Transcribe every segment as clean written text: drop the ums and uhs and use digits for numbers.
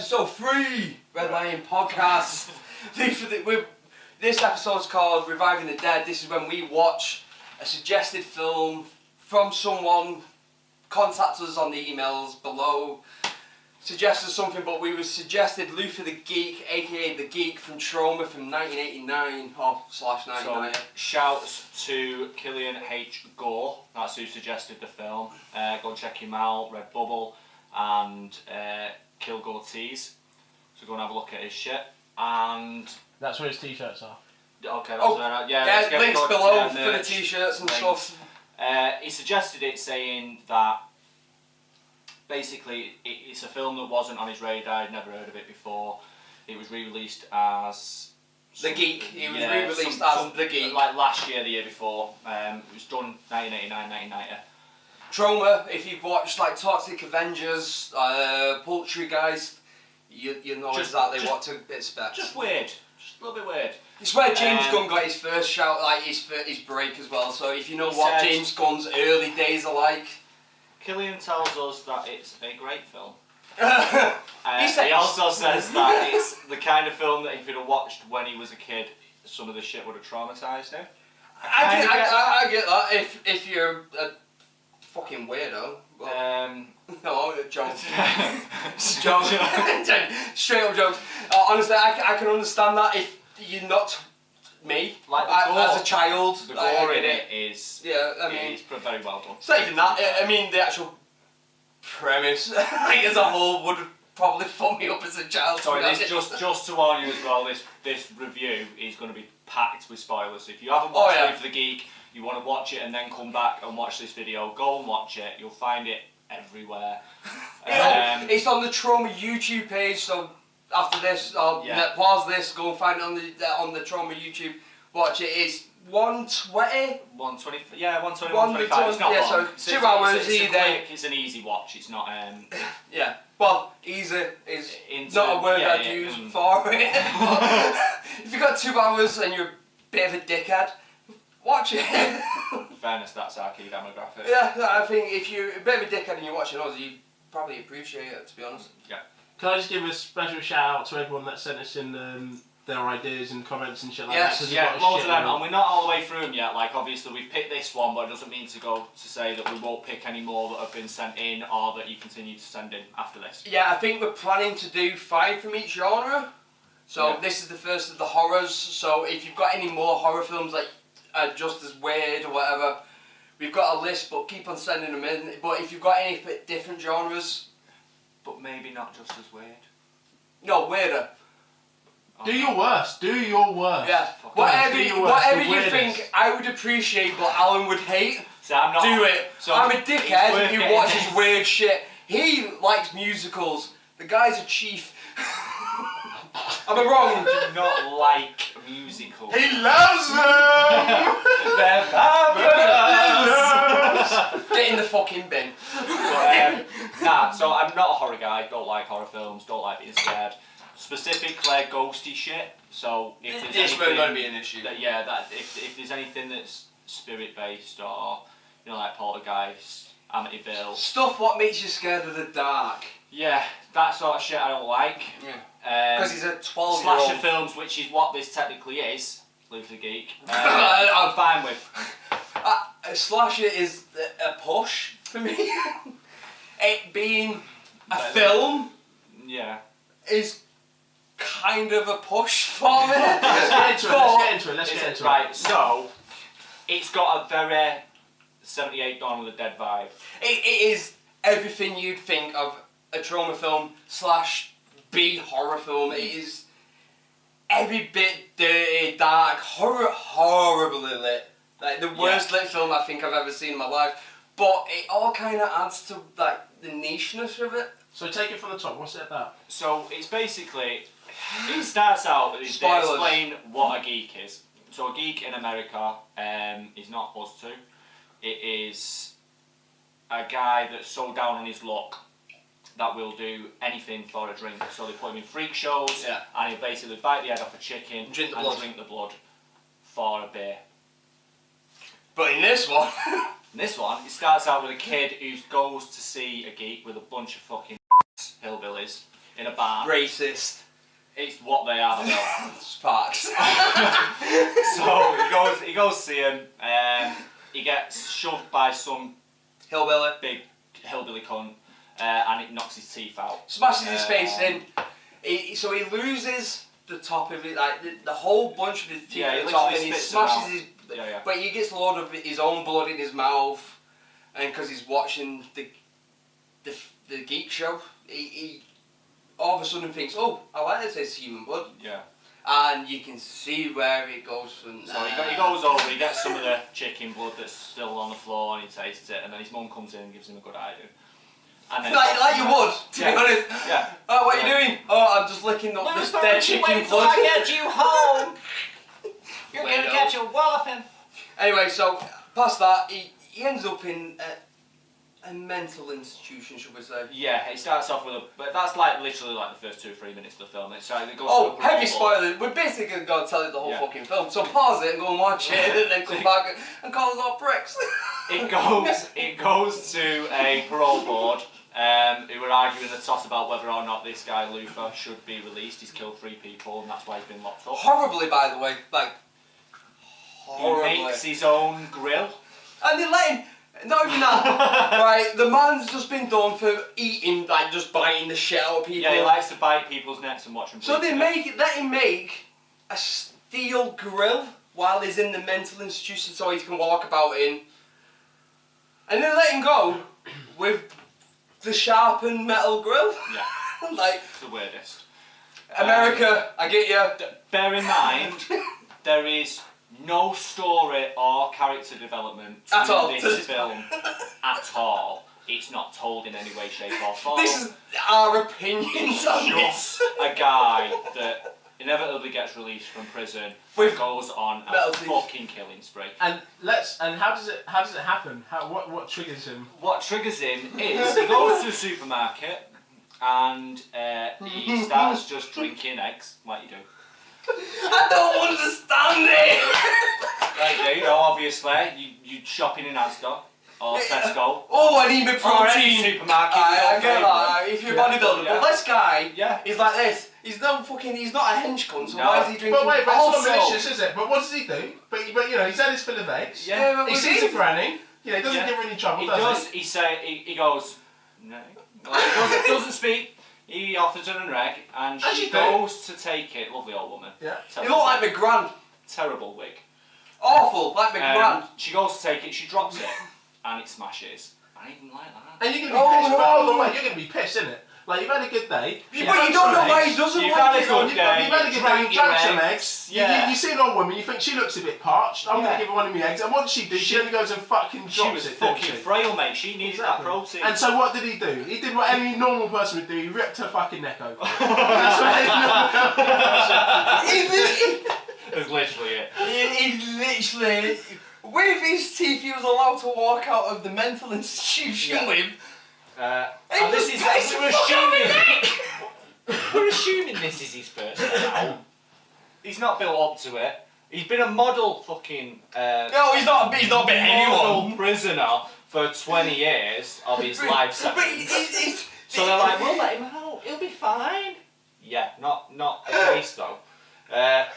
episode 3, Red Lion Podcast. This episode's called Reviving the Dead. This is when we watch a suggested film from someone. Contact us on the emails below. Suggest us something, but we were suggested Luther the Geek, aka the Geek from Trauma from 1989 or /1990. So, shouts to Killian H Gore. That's who suggested the film. Go check him out. Redbubble and Kilgore Tees. So go and have a look at his shit. And that's where his t-shirts are. Okay. That's links below for the t-shirts and stuff. He suggested it, saying that basically it's a film that wasn't on his radar. I'd never heard of it before. It was re-released as The Geek. It was re-released as The Geek. Like last year, the year before. It was done 1989, 1990. Trauma, if you've watched like Toxic Avengers, Poultry Guys, you know exactly what to expect. Just weird. Just a little bit weird. It's where James Gunn got his first shout, like his break as well. So if you know what James Gunn's early days are like, Killian tells us that it's a great film. He also says that it's the kind of film that if he'd have watched when he was a kid, some of the shit would have traumatised him. I get that. If you're a fucking weirdo. No, jokes. Jokes. Straight up jokes. Honestly, I can understand that if you're not me, like as a child. The gore in it is, it's very well done. It's not even that. I mean, the actual premise, like as a whole, would probably fuck me up as a child. Sorry, just to warn you as well, this review is going to be packed with spoilers. So if you haven't watched Luther the Geek, you want to watch it and then come back and watch this video, go and watch it. You'll find it everywhere. It's on the Trauma YouTube page, so after this, I'll pause this, go and find it on the Trauma YouTube. Watch it. It's 120? 120, 125. It's not long. So 2 hours either. It's an easy watch. It's not. Yeah. Well, easy is not a word I'd use for it. If you've got 2 hours and you're a bit of a dickhead, watch it. In fairness, that's our key demographic. Yeah, I think if you're a bit of a dickhead and you're watching us, you probably appreciate it, to be honest. Yeah. Can I just give a special shout out to everyone that sent us in their ideas and comments and shit like that? Yes, loads of them, and we're not all the way through them yet. Like, obviously, we've picked this one, but it doesn't mean to say that we won't pick any more that have been sent in or that you continue to send in after this. Yeah, I think we're planning to do 5 from each genre. So this is the first of the horrors. So if you've got any more horror films that are just as weird or whatever, we've got a list, but keep on sending them in. But if you've got any different genres, but maybe not just as weird. No, weirder. Do your worst. Do your worst. Yeah. Whatever you think I would appreciate, but Alan would hate. So I'm not. Do it. So I'm a dickhead who watches weird shit. He likes musicals. The guy's a chief. Am I wrong? I do not like musicals. He loves them. They're fabulous. Get in the fucking bin. But, so I'm not a horror guy. Don't like horror films. Don't like being scared. Specifically ghosty shit. So if there's anything, going to be an issue. If there's anything that's spirit based or like Poltergeist, Amityville, stuff what makes you scared of the dark. Yeah, that sort of shit I don't like. Yeah. Because he's a 12-year-old. Slasher films, which is what this technically is, Luther the Geek. I'm fine with. A slasher is a push for me. It being a film, is kind of a push for me. Let's get into it. Right, so it's got a very 78 Dawn of the Dead vibe. It is everything you'd think of a trauma film / B horror film. It is every bit dirty, dark, horribly lit. Like the worst lit film I think I've ever seen in my life. But it all kind of adds to like the nicheness of it. So take it from the top. What's it about? So it's basically, it starts out with they explain what a geek is. So a geek in America is not us two. It is a guy that's so down on his luck that will do anything for a drink. So they put him in freak shows and he'll basically bite the head off a chicken and drink the blood for a beer. But in this one... it starts out with a kid who goes to see a geek with a bunch of fucking hillbillies. in a barn. Racist. It's what they are, though. Sparks. So he goes to see him. He gets shoved by some Hillbilly. big hillbilly cunt, and it knocks his teeth out. Smashes his face in. So he loses the top of it, like the whole bunch of his teeth Yeah, at he the top, and literally he spits them smashes his. Yeah. But he gets a load of his own blood in his mouth, and because he's watching the geek show, he all of a sudden thinks, oh, I like this, it's human blood. Yeah. And you can see where it goes from there. So he goes over, he gets some of the chicken blood that's still on the floor, and he tastes it, and then his mum comes in and gives him a good idea. And then like you would, to be honest. Yeah. Oh, what are you doing? Oh, I'm just licking up this dead chicken wait blood. till I get you home. You're Wait, gonna no. get your walloping. Anyway, so past that, he ends up in a mental institution, should we say? Yeah, it starts off with but that's like literally like the first 2 or 3 minutes of the film. It goes Oh, to a heavy brawl. spoiler. We're basically going to tell you the whole Yeah. fucking film. So pause it and go and watch it, and then come back and call us all pricks. It goes to a parole board who were arguing the toss about whether or not this guy Luther should be released. He's killed 3 people and that's why he's been locked up. Horribly, by the way. Like, horribly. He makes his own grill. And they let him. Not even that. Right, the man's just been done for eating, like just biting the shit out of people. Yeah, he likes to bite people's necks and watch them. So bleed they to death. let him make a steel grill while he's in the mental institution so he can walk about in. And then let him go with the sharpened metal grill. Yeah. Like, It's the weirdest. America, I get you. Bear in mind, there is no story or character development At to all. this film at all. It's not told in any way, shape or form. This is our opinions on this. Just a guy that inevitably gets released from prison With goes on a metal teeth. fucking killing spree. And how does it happen? What triggers him? What triggers him is he goes to a supermarket and he starts just drinking eggs, like you do. I don't understand it. Like you know, obviously, you shopping in Asda or Tesco. Oh, I need my Or any protein. supermarket. I your get that. favourite. If you're a Yeah. bodybuilder, Yeah. but this guy, Yeah. he's like this. He's not a hench cunt. So No. why is he drinking? But wait, but it's also, not malicious, is it? But what does he do? But you know, he's had his fill of eggs. Yeah. but He was sees a granny. You know, he doesn't Yeah. give her any trouble, He does does. He goes. No. Like, he doesn't speak. He offers her an egg, and As she you do. goes to take it. Lovely old woman. Yeah. He Terrible, looked like my gran. terrible wig. Awful, like my gran. She goes to take it. She drops it, and it smashes. I didn't like that. And you're gonna be Oh, pissed. no. But hold on, wait, you're gonna be pissed, innit? Like you've had a good day. But you don't know why he doesn't You've like had a it. good You've day. had a good day. drank You your drank some eggs. eggs. Yeah. You see an old woman. You think she looks a bit parched. I'm Yeah. gonna give her one of my eggs. And what does she do? She only goes and fucking She drops was it. doesn't fucking she? frail, mate. She needed that protein. And so what did he do? He did what any normal person would do. He ripped her fucking neck open. That's what any normal person That's literally it. He literally, with his teeth, he was allowed to walk out of the mental institution Yeah. with. And this is we're assuming this is his first day out. He's not built up to it. He's been a model fucking No, he's not been model anyone. prisoner for 20 years of his life But sentence. So they're like, we'll let him out. He'll be fine. Yeah, not the case though.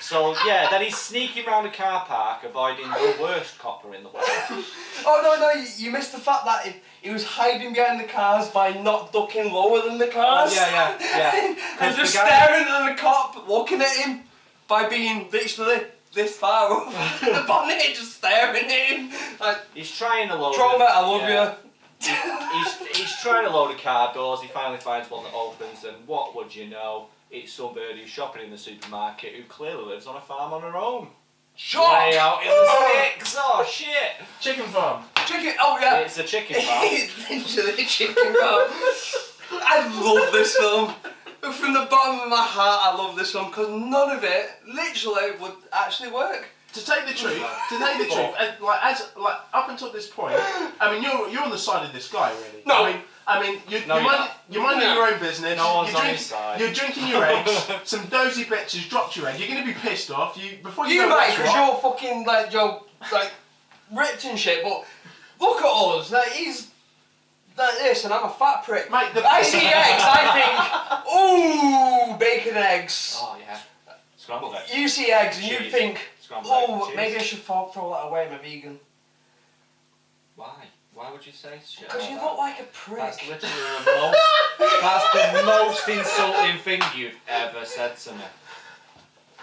So yeah, then he's sneaking around a car park, avoiding the worst copper in the world. Oh no, you missed the fact that he was hiding behind the cars by not ducking lower than the cars. Yeah. And just the guy- staring at the cop, looking at him, by being literally this far over the bonnet, just staring at him. Like, He's trying a load. Trauma, I love you. He's trying a load of car doors. He finally finds one that opens, and what would you know? It's somebody who's shopping in the supermarket who clearly lives on a farm on her own. Shock! Way out in the sticks. Oh shit! Chicken farm. Chicken, oh yeah. It's a chicken farm. It's literally a chicken farm. I love this film. From the bottom of my heart, I love this film because none of it literally would actually work. To take the truth, and like up until this point, I mean, you're on the side of this guy, really. No. I mean, you're No, minding your own business. No one's you're on his side. You're drinking your eggs. Some dozy bitches dropped your egg. You're gonna be pissed off. Before you know might, what's because what. you're fucking like ripped and shit. But look at us, like he's like this and I'm a fat prick. Mate, I see eggs, I think, ooh, bacon eggs. Oh yeah. Scrambled eggs. You see eggs and you Cheese. think, Scrambled egg and cheese. maybe I should throw that away, I'm a vegan. Why? Why would you say shit Because like you that? look like a prick. That's literally that's the most insulting thing you've ever said to me.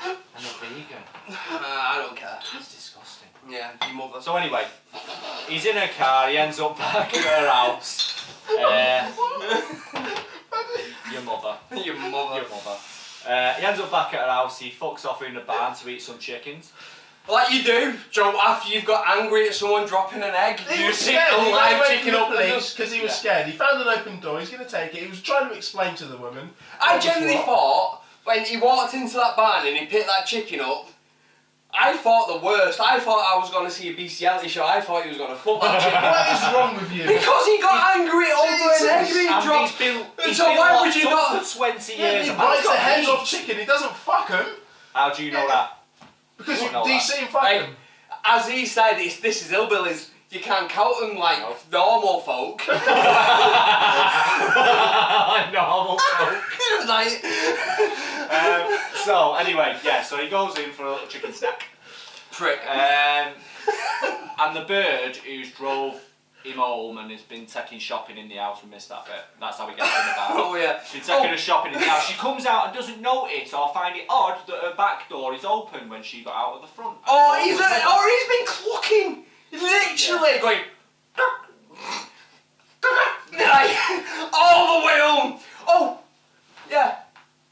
I'm a vegan. I don't care. It's disgusting. Yeah, your mother. So anyway, he's in her car, he ends up back at her house. Your mother. Your mother. Your mother. He ends up back at her house, he fucks off in the barn to eat some chickens. Like you do, Joe, after you've got angry at someone dropping an egg, He you was pick scared. a He ran live away chicken from up the and police just... because he was scared. He found an open door. He's going to take it. He was trying to explain to the woman. I genuinely thought, when he walked into that barn and he picked that chicken up, I thought the worst. I thought I was going to see a bestiality show. I thought he was going to fuck that chicken. What is wrong with you? Because he got angry over an egg being And dropped. he's So been why would locked you up not... for 20 Yeah, years. he A man's bites the got heads meat. off chicken. He doesn't fuck them How do you know that? because I you don't know DC and fuck Hey, them. as he said, this is hillbillies. You can't count them like normal folk. Normal folk. Like... So anyway, yeah, so he goes in for a little chicken snack. Prick. And the bird who's drove him home and has been taking shopping in the house, we missed that bit. That's how we get in the barn. Oh yeah. She's taking her shopping in the house. She comes out and doesn't notice or find it odd that her back door is open when she got out of the front. Oh, he's been clucking. Literally going... Like, all the way home. Oh, yeah.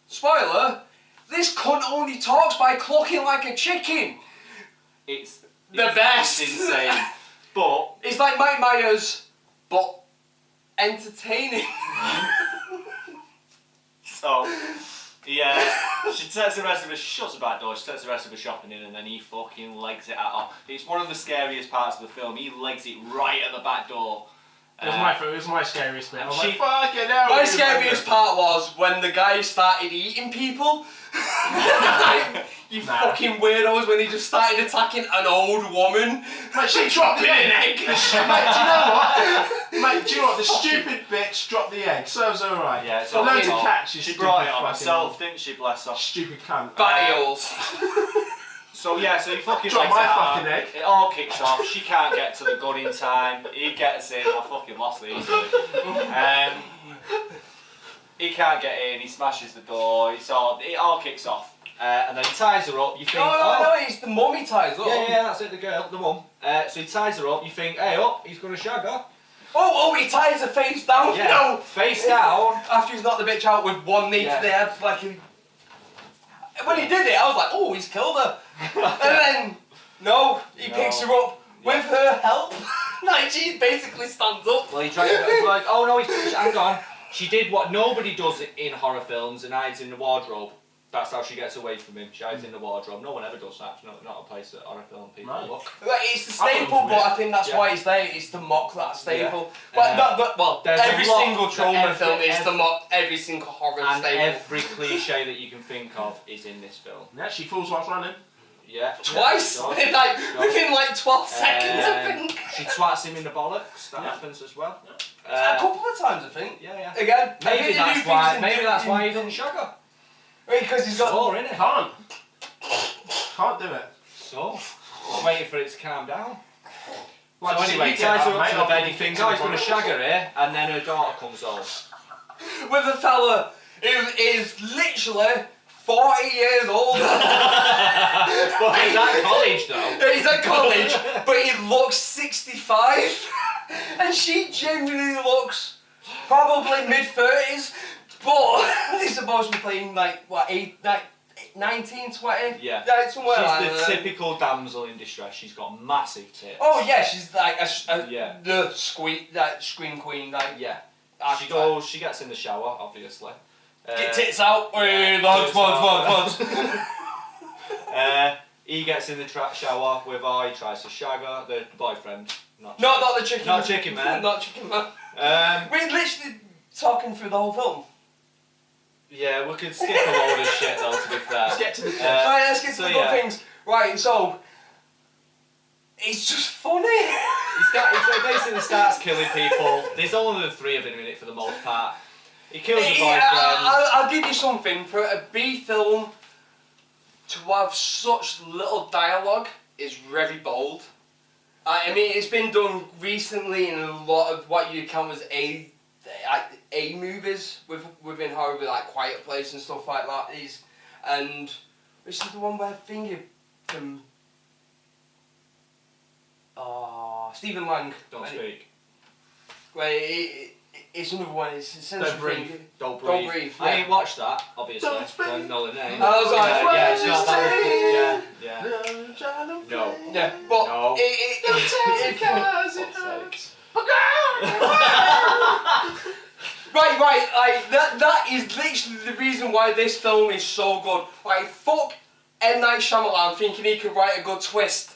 Spoiler. This cunt only talks by clucking like a chicken. It's The best. It's insane. But It's like Mike Myers, but entertaining. so yeah, she takes the rest of her. She shuts the back door. She takes the rest of her shopping in, and then he fucking legs it out. It's one of the scariest parts of the film. He legs it right at the back door. It was my scariest bit. I was she- like, fucking hell. My scariest part was when the guy started eating people. Like, you fucking weirdos, when he just started attacking an old woman. Mate, she dropped the egg. egg. Mate, do you know what? Mate, do you know what? The stupid bitch dropped the egg. Serves her right. Yeah, it's so learn all to her catch. She brought it on herself, didn't she? Bless her. Stupid cunt. Batty holes. So yeah, so he fucking Drop legs my it out. fucking egg. It all kicks off. She can't get to the gun in time. He gets in. I fucking lost it easily. He can't get in. He smashes the door. It all kicks off. And then he ties her up. You think, No, it's the mummy ties up. yeah, that's it. The girl, the mum. So he ties her up. You think, hey, he's gonna shag her. Oh, he ties her face down. Yeah. No. Face down. After he's knocked the bitch out with one knee Yeah. to the head, like he... When he did it, I was like, oh, he's killed her. And then, no, he picks her up with her help. Like, she basically stands up. Well, he tried. He's like, oh no, hang on. She did what nobody does in horror films and hides in the wardrobe. That's how she gets away from him. She hides in the wardrobe. No one ever does that. It's not a place that horror film people look. Like, it's the I thought it staple, was but weird. I think that's why it's there. It's to mock that staple. Yeah. But There's a every lot single that trauma film is to mock every single horror And staple. every cliche that you can think of is in this film. Yeah, she falls whilst running. Yeah. Twice, Yeah, within like 12 seconds, I think. She twats him in the bollocks. That happens as well. A couple of times, I think. Yeah. Again, I Maybe think that's you do why. things in- Maybe that's why he doesn't shag her. Because he's got. Sore, innit? Can't do it. So, waiting for it to calm down. Like, So anyway, you he get ties that, her up mate, to the I'll bed. be He thinks, fixing he's going to the shag her here, and then her daughter comes home. With a fella who is literally 40 years old. But he's at college though. He's at college, but he looks 65. And she genuinely looks probably mid-30s. But he's supposed to be playing like, what, 19, 20? Yeah. Somewhere She's like the that. typical damsel in distress. She's got massive tits. Oh yeah, she's like Yeah. the scream queen, like Yeah. archetype. She gets in the shower, obviously. Get tits out. Hey, lads. He gets in the shower with her. He tries to shag her. The boyfriend. Not The chicken. Not chicken man. Not chicken man. We're We're literally talking through the whole film. Yeah, we could skip a load of shit though, to be fair. Let's get to the Right, let's get to the good things. Right, so it's just funny. He basically starts killing people. There's only the three of them in it for the most part. He kills a boyfriend. I'll give you something. For a B film to have such little dialogue is very bold. I mean, it's been done recently in a lot of what you count as A movies within horror, with like Quiet Place and stuff like that. And this is the one where Finger from Stephen Lang. Don't speak. Where it's another one. It's Don't breathe. Don't Don't breathe. breathe. I ain't watched that, obviously. Don't speak. Don't know the name. I was like, yeah, it's not that. Yeah. No. Yeah, but No. it Because it Fuck's hurts. Right, like that is literally the reason why this film is so good. Like, fuck M. Night Shyamalan thinking he could write a good twist.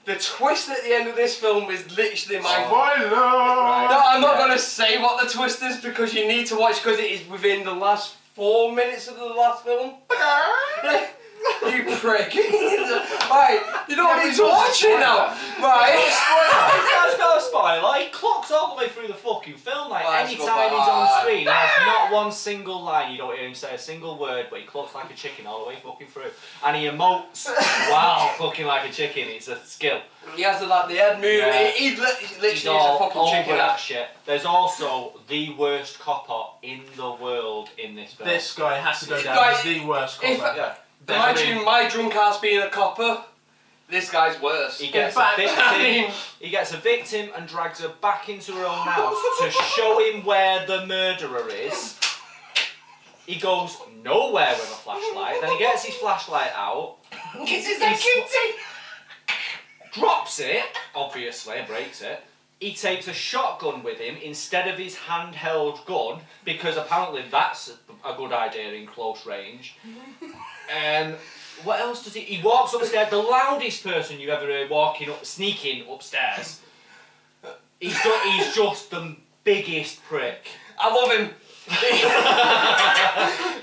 The twist at the end of this film is literally my... Spoiler! No, I'm not going to say what the twist is because you need to watch, because it is within the last 4 minutes of the last film. You prick. Right, you don't need to watch it now. Right. That's not a spoiler. He clocks all the way through the fucking film. Like, Well, any time he's on screen, there's not one single line. You don't hear him say a single word, but he clucks like a chicken all the way fucking through. And he emotes while clucking like a chicken. It's a skill. He has the head move. Yeah. He literally He's is a all fucking over chicken. that shit. There's also the worst copper in the world in this film. This guy has to go down Right, as the worst if- copper. Yeah. Imagine my drunk ass being a copper. This guy's worse. He gets In fact, a victim. He gets a victim and drags her back into her own house to show him where the murderer is. He goes nowhere with a flashlight. Then he gets his flashlight out. Drops it, obviously, and breaks it. He takes a shotgun with him instead of his handheld gun, because apparently that's a good idea in close range. What else does he... He walks upstairs, the loudest person you ever heard sneaking upstairs. He's just the biggest prick. I love him.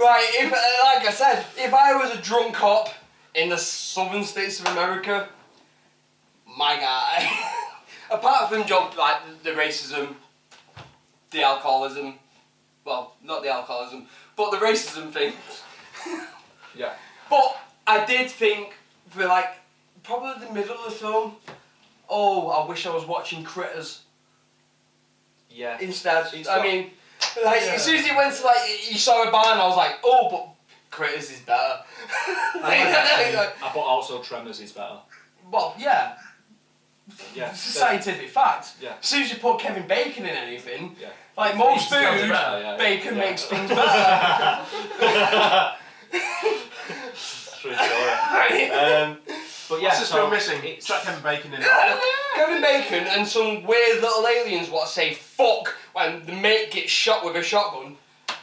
Right, like I said, if I was a drunk cop in the southern states of America, my guy, apart from like the racism, the alcoholism, well, not the alcoholism, but the racism thing. Yeah. But I did think, for like, probably the middle of the film, oh, I wish I was watching Critters Yeah. instead. I mean, like, as soon as he went to, like, he saw a barn, I was like, oh, but Critters is better. But also Tremors is better. Well, yeah. Yeah. It's a scientific fact. Yeah. As soon as you put Kevin Bacon in anything, Yeah. like most It becomes food, better, yeah. bacon Yeah. makes things better. True story. But yeah, What's this so film missing? it's- Chuck Kevin Bacon in it. Kevin Bacon and some weird little aliens what say fuck when the mate gets shot with a shotgun.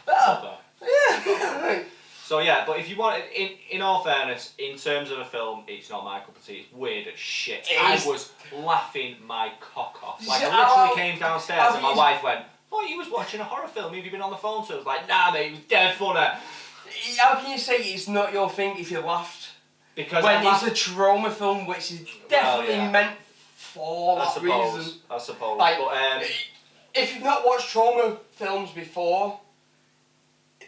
Better. Yeah. So yeah, but if you want, in all fairness, in terms of a film, it's not my cup of tea. It's weird as shit. I was laughing my cock off. Like, I literally came downstairs and my wife went, "Oh, you was watching a horror film. Have you been on the phone?" So I was like, "Nah, mate, it was dead funny." How can you say it's not your thing if you laughed? Because When it's a trauma film, which is definitely yeah. meant for that reason. I suppose. Like, But if you've not watched trauma films before,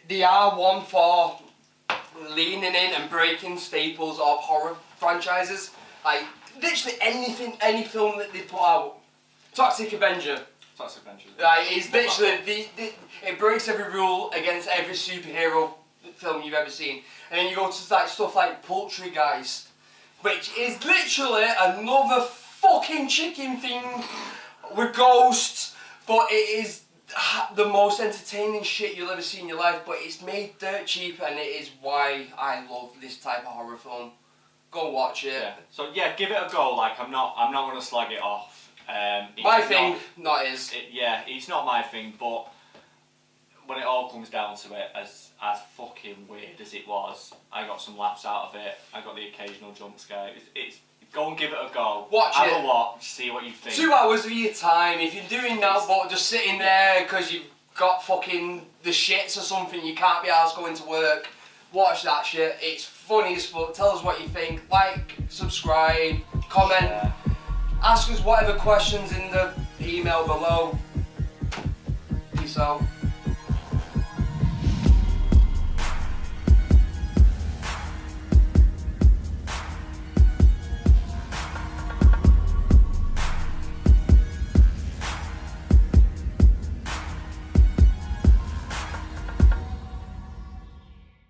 they are one for leaning in and breaking staples of horror franchises. Like, literally any film that they put out. Toxic Avenger. Toxic Avenger. Like, it's literally, it breaks every rule against every superhero film you've ever seen. And then you go to like stuff like Poultrygeist, which is literally another fucking chicken thing with ghosts, but it is the most entertaining shit you'll ever see in your life, but it's made dirt cheap, and it is why I love this type of horror film. Go watch it. Yeah. So yeah, give it a go. Like, I'm not gonna slag it off. My thing, not his. It's not my thing, but when it all comes down to it, as fucking weird as it was, I got some laughs out of it. I got the occasional jump scare. It's go and give it a go. Watch Have it. a watch. See what you think. 2 hours of your time. If you're doing that, but just sitting there because you've got fucking the shits or something, you can't be arsed going to work. Watch that shit. It's funny as fuck. Tell us what you think. Like, subscribe, comment. Yeah. Ask us whatever questions in the email below. Peace out.